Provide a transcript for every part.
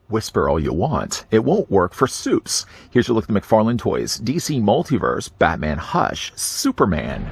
Whisper all you want, it won't work for Supes. Here's your look at the McFarlane Toys, DC Multiverse, Batman Hush, Superman.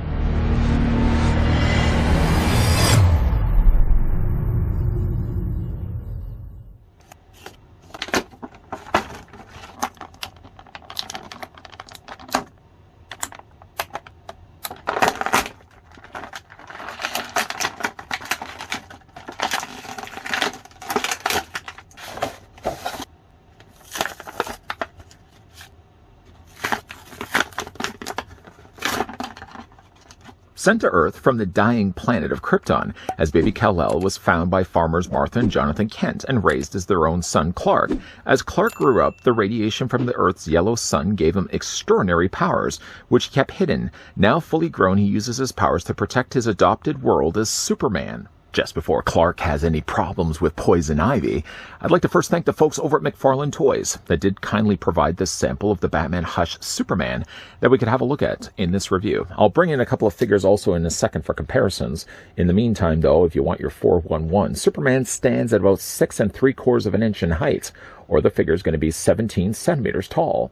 Sent to Earth from the dying planet of Krypton, as baby Kal-El was found by farmers Martha and Jonathan Kent and raised as their own son Clark. As Clark grew up, the radiation from the Earth's yellow sun gave him extraordinary powers, which he kept hidden. Now fully grown, he uses his powers to protect his adopted world as Superman. Just before Clark has any problems with poison ivy, I'd like to first thank the folks over at McFarlane Toys that did kindly provide this sample of the Batman Hush Superman that we could have a look at in this review. I'll bring in a couple of figures also in a second for comparisons. In the meantime, though, if you want your 411, Superman stands at about 6 3/4 inches in height, or the figure is going to be 17 centimeters tall.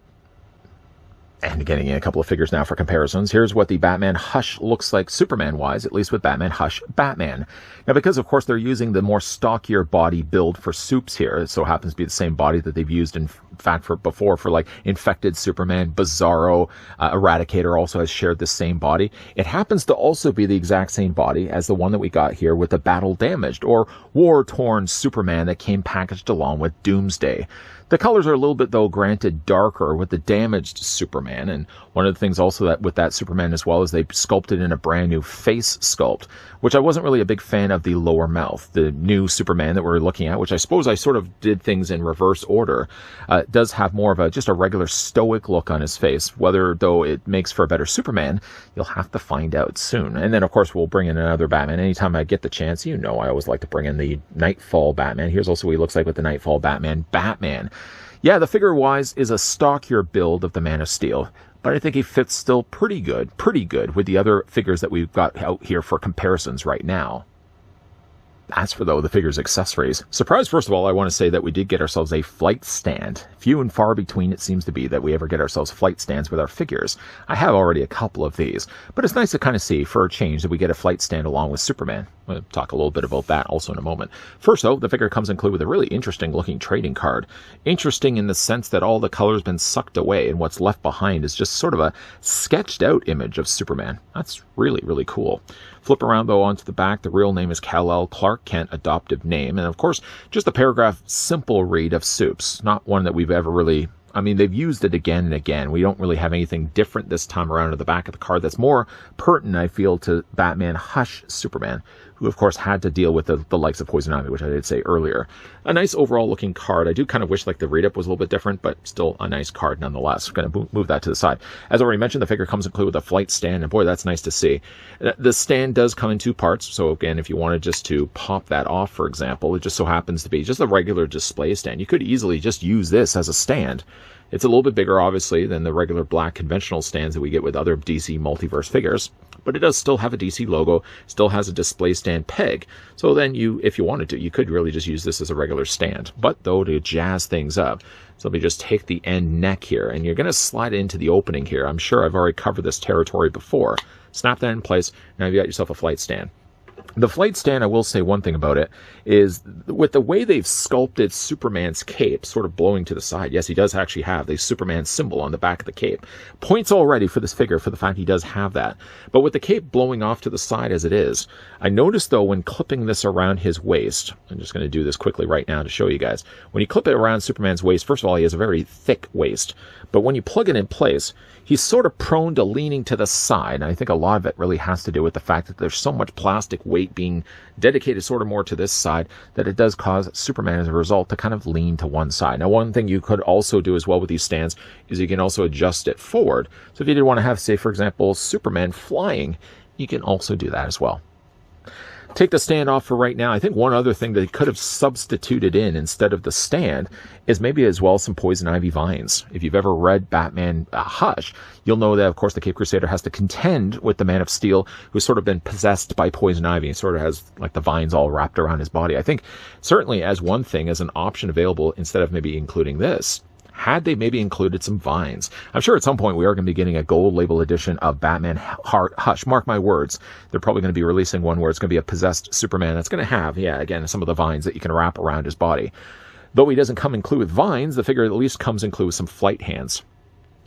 And getting in a couple of figures now for comparisons. Here's what the Batman Hush looks like Superman-wise, at least with Batman Hush Batman. Now, because, of course, they're using the more stockier body build for Supes here, it so happens to be the same body that they've used, in fact, for like Infected Superman, Bizarro, Eradicator also has shared the same body. It happens to also be the exact same body as the one that we got here with the battle-damaged or war-torn Superman that came packaged along with Doomsday. The colors are a little bit, though, granted darker with the damaged Superman, and one of the things also that with that Superman as well is they sculpted in a brand new face sculpt, which I wasn't really a big fan of the lower mouth. The new Superman that we're looking at, which I suppose I sort of did things in reverse order, does have more of just a regular stoic look on his face. Whether, though, it makes for a better Superman, you'll have to find out soon. And then, of course, we'll bring in another Batman. Anytime I get the chance, you know I always like to bring in the Nightfall Batman. Here's also what he looks like with the Nightfall Batman. Yeah, the figure-wise is a stockier build of the Man of Steel, but I think he fits still pretty good with the other figures that we've got out here for comparisons right now. As for, though, the figure's accessories, surprise, first of all, I want to say that we did get ourselves a flight stand. Few and far between it seems to be that we ever get ourselves flight stands with our figures. I have already a couple of these, but it's nice to kind of see, for a change, that we get a flight stand along with Superman. We'll talk a little bit about that also in a moment. First, though, the figure comes included with a really interesting-looking trading card. Interesting in the sense that all the color's been sucked away, and what's left behind is just sort of a sketched-out image of Superman. That's really, really cool. Flip around, though, onto the back. The real name is Kal-El, Clark Kent, adoptive name. And, of course, just a paragraph, simple read of Supes. Not one that we've ever really... I mean, they've used it again and again. We don't really have anything different this time around at the back of the card that's more pertinent, I feel, to Batman Hush Superman, who, of course, had to deal with the likes of Poison Ivy, which I did say earlier. A nice overall looking card. I do kind of wish like the read-up was a little bit different, but still a nice card nonetheless. We're going to move that to the side. As already mentioned, the figure comes included with a flight stand, and boy, that's nice to see. The stand does come in two parts, so again, if you wanted just to pop that off, for example, it just so happens to be just a regular display stand. You could easily just use this as a stand. It's a little bit bigger, obviously, than the regular black conventional stands that we get with other DC Multiverse figures, but it does still have a DC logo, still has a display stand peg. So then if you wanted to, you could really just use this as a regular stand. But though, to jazz things up, so let me just take the end neck here, and you're going to slide it into the opening here. I'm sure I've already covered this territory before. Snap that in place. Now you've got yourself a flight stand. The flight stand, I will say one thing about it, is with the way they've sculpted Superman's cape sort of blowing to the side. Yes, he does actually have the Superman symbol on the back of the cape. Points already for this figure for the fact he does have that. But with the cape blowing off to the side as it is, I noticed, though, when clipping this around his waist, I'm just going to do this quickly right now to show you guys. When you clip it around Superman's waist, first of all, he has a very thick waist. But when you plug it in place, he's sort of prone to leaning to the side. And I think a lot of it really has to do with the fact that there's so much plastic weight being dedicated sort of more to this side that it does cause Superman as a result to kind of lean to one side. Now, one thing you could also do as well with these stands is you can also adjust it forward. So if you did want to have, say, for example, Superman flying, you can also do that as well. take the stand off for right now. I think one other thing that they could have substituted in instead of the stand is maybe as well some poison ivy vines. If you've ever read Batman Hush, you'll know that, of course, the Cape Crusader has to contend with the Man of Steel, who's sort of been possessed by poison ivy. He sort of has like the vines all wrapped around his body. I think certainly as one thing, as an option available, instead of maybe including this, had they maybe included some vines. I'm sure at some point we are going to be getting a gold label edition of Batman Hush. Mark my words. They're probably going to be releasing one where it's going to be a possessed Superman that's going to have, yeah, again, some of the vines that you can wrap around his body. Though he doesn't come include with vines, the figure at least comes include with some flight hands.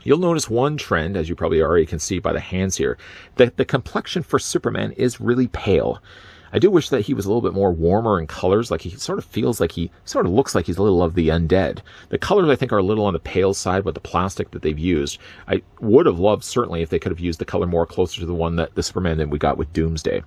You'll notice one trend, as you probably already can see by the hands here, that the complexion for Superman is really pale. I do wish that he was a little bit more warmer in colors, like he sort of feels like he sort of looks like he's a little of the undead. The colors, I think, are a little on the pale side with the plastic that they've used. I would have loved, certainly, if they could have used the color more closer to the one that the Superman that we got with Doomsday.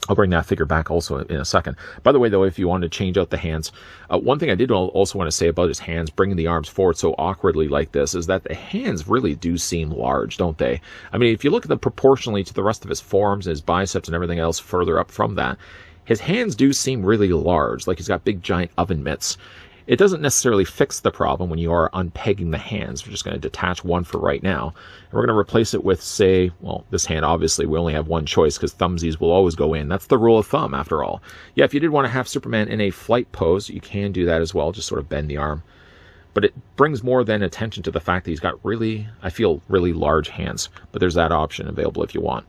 I'll bring that figure back also in a second. By the way, though, if you want to change out the hands, one thing I did also want to say about his hands, bringing the arms forward so awkwardly like this, is that the hands really do seem large, don't they? I mean, if you look at them proportionally to the rest of his forearms and his biceps and everything else further up from that, his hands do seem really large, like he's got big giant oven mitts. It doesn't necessarily fix the problem when you are unpegging the hands. We're just going to detach one for right now. And we're going to replace it with, say, well, this hand, obviously, we only have one choice because thumbsies will always go in. That's the rule of thumb, after all. Yeah, if you did want to have Superman in a flight pose, you can do that as well. Just sort of bend the arm. But it brings more than attention to the fact that he's got really, I feel, really large hands. But there's that option available if you want.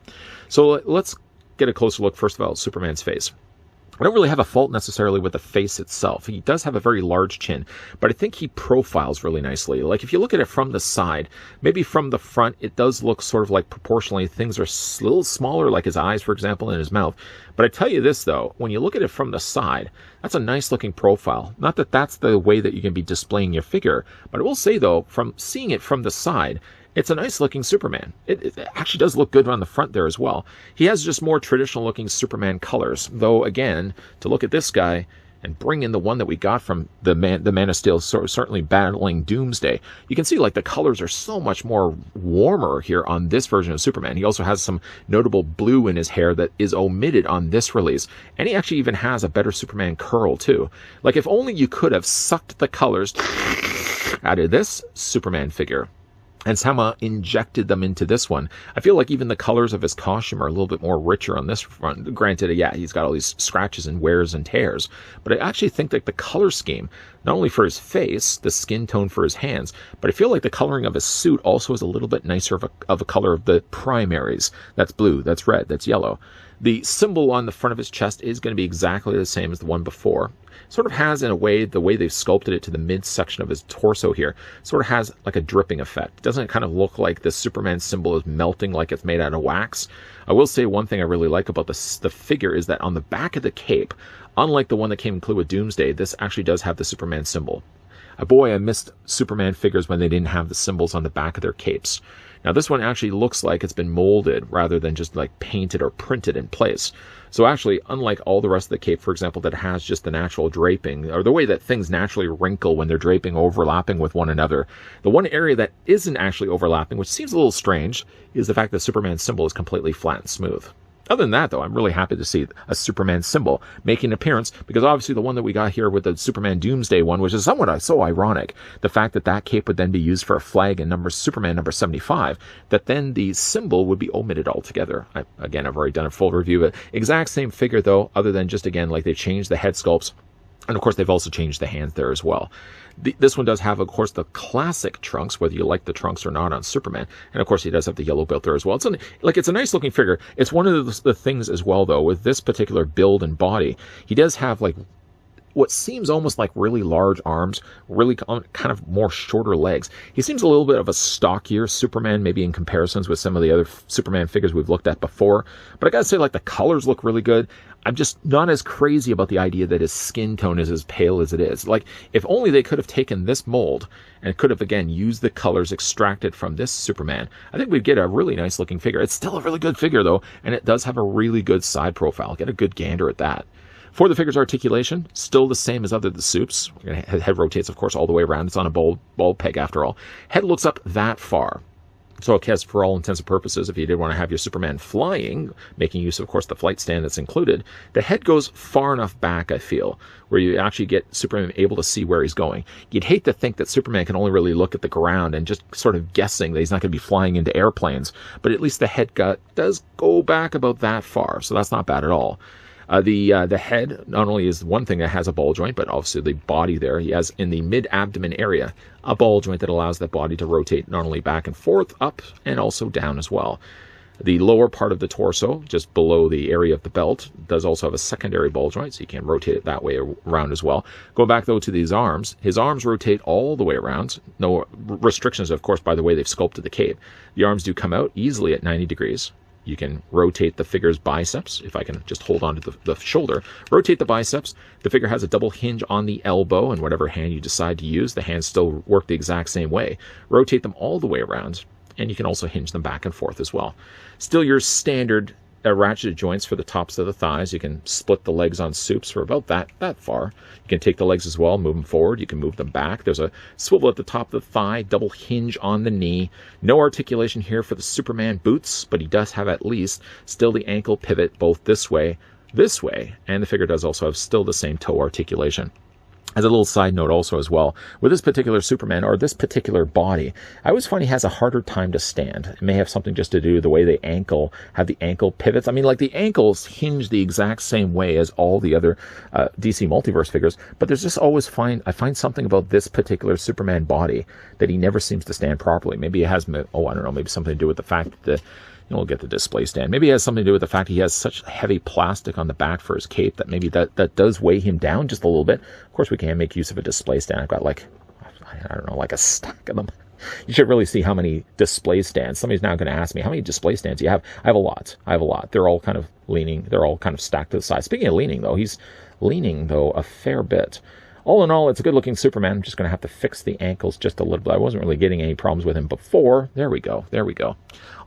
So let's get a closer look, first of all, at Superman's face. I don't really have a fault necessarily with the face itself. He does have a very large chin, but I think he profiles really nicely. Like if you look at it from the side, maybe from the front, it does look sort of like proportionally things are a little smaller, like his eyes, for example, and his mouth. But I tell you this, though, when you look at it from the side, that's a nice looking profile. Not that that's the way that you can be displaying your figure, but I will say, though, from seeing it from the side, it's a nice looking Superman. It actually does look good on the front there as well. He has just more traditional looking Superman colors. Though, again, to look at this guy and bring in the one that we got from the Man of Steel, certainly battling Doomsday, you can see like the colors are so much more warmer here on this version of Superman. He also has some notable blue in his hair that is omitted on this release. And he actually even has a better Superman curl too. Like if only you could have sucked the colors out of this Superman figure and somehow injected them into this one. I feel like even the colors of his costume are a little bit more richer on this front. Granted, yeah, he's got all these scratches and wears and tears, but I actually think that the color scheme, not only for his face, the skin tone for his hands, but I feel like the coloring of his suit also is a little bit nicer of a color of the primaries. That's blue, that's red, that's yellow. The symbol on the front of his chest is going to be exactly the same as the one before. Sort of has, in a way, the way they've sculpted it to the midsection of his torso here, sort of has like a dripping effect. Doesn't it kind of look like the Superman symbol is melting like it's made out of wax? I will say one thing I really like about the figure is that on the back of the cape, unlike the one that came included with Doomsday, this actually does have the Superman symbol. Boy, I missed Superman figures when they didn't have the symbols on the back of their capes. Now this one actually looks like it's been molded rather than just like painted or printed in place. So actually, unlike all the rest of the cape, for example, that has just the natural draping, or the way that things naturally wrinkle when they're draping, overlapping with one another, the one area that isn't actually overlapping, which seems a little strange, is the fact that Superman's symbol is completely flat and smooth. Other than that, though, I'm really happy to see a Superman symbol making an appearance, because obviously the one that we got here with the Superman Doomsday one, which is somewhat so ironic, the fact that that cape would then be used for a flag in Superman number 75, that then the symbol would be omitted altogether. Again, I've already done a full review of it. Exact same figure, though, other than just, again, like they've changed the head sculpts. And, of course, they've also changed the hands there as well. This one does have, of course, the classic trunks, whether you like the trunks or not on Superman. And, of course, he does have the yellow belt there as well. It's a nice-looking figure. It's one of the things as well, though, with this particular build and body. He does have, like, what seems almost like really large arms, really kind of more shorter legs. He seems a little bit of a stockier Superman, maybe in comparisons with some of the other Superman figures we've looked at before. But I gotta say, like, the colors look really good. I'm just not as crazy about the idea that his skin tone is as pale as it is. Like, if only they could have taken this mold and could have, again, used the colors extracted from this Superman, I think we'd get a really nice looking figure. It's still a really good figure, though, and it does have a really good side profile. Get a good gander at that. For the figure's articulation, still the same as other the supes. Head rotates, of course, all the way around. It's on a ball peg, after all. Head looks up that far. So I guess for all intents and purposes, if you did want to have your Superman flying, making use of course, the flight stand that's included, the head goes far enough back, I feel, where you actually get Superman able to see where he's going. You'd hate to think that Superman can only really look at the ground and just sort of guessing that he's not going to be flying into airplanes, but at least the head does go back about that far, so that's not bad at all. The head not only is one thing that has a ball joint, but obviously the body there, he has in the mid-abdomen area a ball joint that allows that body to rotate not only back and forth, up, and also down as well. The lower part of the torso, just below the area of the belt, does also have a secondary ball joint, so you can rotate it that way around as well. Go back, though, to these arms. His arms rotate all the way around. No restrictions, of course, by the way they've sculpted the cape. The arms do come out easily at 90 degrees. You can rotate the figure's biceps. If I can just hold on to the shoulder, rotate the biceps. The figure has a double hinge on the elbow, and whatever hand you decide to use, the hands still work the exact same way. Rotate them all the way around, and you can also hinge them back and forth as well. Still your standard ratcheted joints for the tops of the thighs. You can split the legs on supes for about that far. You can take the legs as well, move them forward. You can move them back. There's a swivel at the top of the thigh, double hinge on the knee. No articulation here for the Superman boots, but he does have at least still the ankle pivot both this way, and the figure does also have still the same toe articulation. As a little side note also as well, with this particular Superman, or this particular body, I always find he has a harder time to stand. It may have something just to do with the way the ankle, have the ankle pivots. I mean, like the ankles hinge the exact same way as all the other DC Multiverse figures, but there's just always I find something about this particular Superman body that he never seems to stand properly. Maybe it has, I don't know, maybe something to do with the fact that we'll get the display stand. Maybe it has something to do with the fact he has such heavy plastic on the back for his cape that maybe that does weigh him down just a little bit. Of course, we can make use of a display stand. I've got like a stack of them. You should really see how many display stands. Somebody's now going to ask me, how many display stands do you have? I have a lot. They're all kind of leaning. They're all kind of stacked to the side. Speaking of leaning, though, he's leaning, though, a fair bit. All in all, it's a good-looking Superman. I'm just going to have to fix the ankles just a little bit. I wasn't really getting any problems with him before. There we go.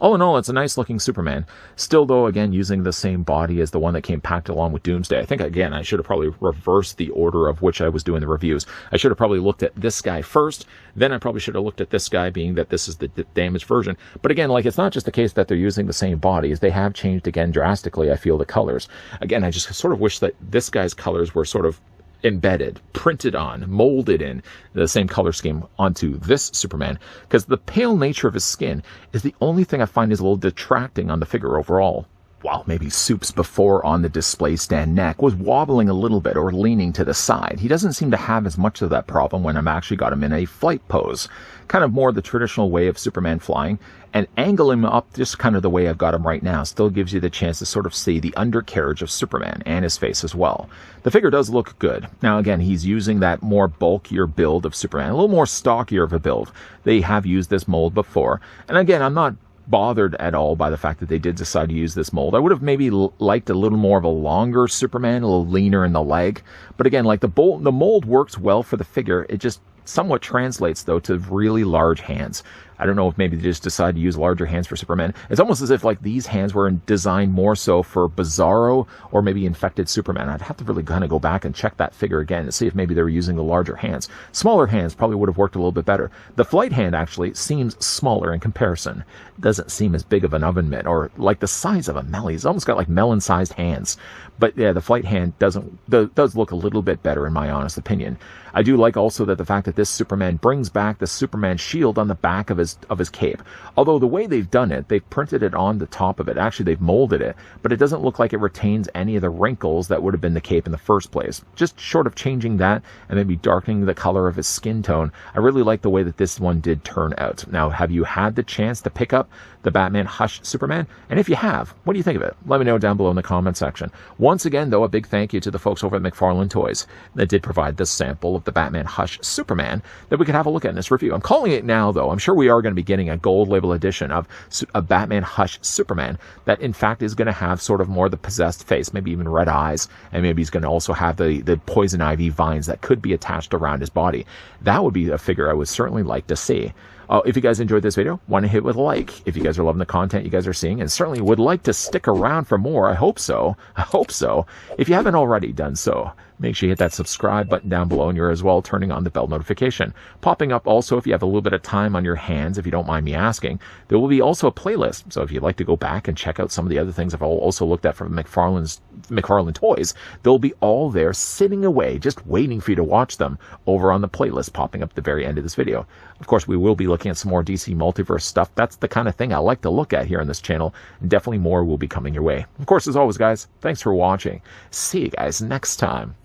All in all, it's a nice-looking Superman. Still, though, again, using the same body as the one that came packed along with Doomsday. I think, again, I should have probably reversed the order of which I was doing the reviews. I should have probably looked at this guy first. Then I probably should have looked at this guy, being that this is the damaged version. But again, like, it's not just the case that they're using the same bodies. They have changed, again, drastically, I feel, the colors. Again, I just sort of wish that this guy's colors were sort of embedded, printed on, molded in the same color scheme onto this Superman, because the pale nature of his skin is the only thing I find is a little detracting on the figure overall. While maybe Soup's before on the display stand neck was wobbling a little bit or leaning to the side, he doesn't seem to have as much of that problem when I've actually got him in a flight pose. Kind of more the traditional way of Superman flying, and angle him up just kind of the way I've got him right now still gives you the chance to sort of see the undercarriage of Superman and his face as well. The figure does look good. Now again, he's using that more bulkier build of Superman, a little more stockier of a build. They have used this mold before, and again, I'm not bothered at all by the fact that they did decide to use this mold. I would have maybe liked a little more of a longer Superman, a little leaner in the leg, but again, like the mold works well for the figure. It just somewhat translates, though, to really large hands. I don't know if maybe they just decided to use larger hands for Superman. It's almost as if like these hands were designed more so for Bizarro or maybe Infected Superman. I'd have to really kind of go back and check that figure again to see if maybe they were using the larger hands. Smaller hands probably would have worked a little bit better. The flight hand actually seems smaller in comparison. It doesn't seem as big of an oven mitt or like the size of a melon. He's almost got like melon-sized hands. But yeah, the flight hand does look a little bit better in my honest opinion. I do like also that the fact that this Superman brings back the Superman shield on the back of his cape. Although the way they've done it, they've printed it on the top of it. Actually, they've molded it, but it doesn't look like it retains any of the wrinkles that would have been the cape in the first place. Just short of changing that and maybe darkening the color of his skin tone, I really like the way that this one did turn out. Now, have you had the chance to pick up the Batman Hush Superman? And if you have, what do you think of it? Let me know down below in the comment section. Once again, though, a big thank you to the folks over at McFarlane Toys that did provide this sample of the Batman Hush Superman that we could have a look at in this review. I'm calling it now, though. I'm sure we are going to be getting a gold label edition of a Batman Hush Superman that, in fact, is going to have sort of more the possessed face, maybe even red eyes, and maybe he's going to also have the poison ivy vines that could be attached around his body. That would be a figure I would certainly like to see. If you guys enjoyed this video, want to hit with a like. If you guys are loving the content you guys are seeing and certainly would like to stick around for more, I hope so. If you haven't already done so, Make sure you hit that subscribe button down below, and you're as well turning on the bell notification. Popping up also, if you have a little bit of time on your hands, if you don't mind me asking, there will be also a playlist. So if you'd like to go back and check out some of the other things I've also looked at from McFarlane Toys, they'll be all there sitting away, just waiting for you to watch them over on the playlist popping up at the very end of this video. Of course, we will be looking at some more DC Multiverse stuff. That's the kind of thing I like to look at here on this channel, and definitely more will be coming your way. Of course, as always, guys, thanks for watching. See you guys next time.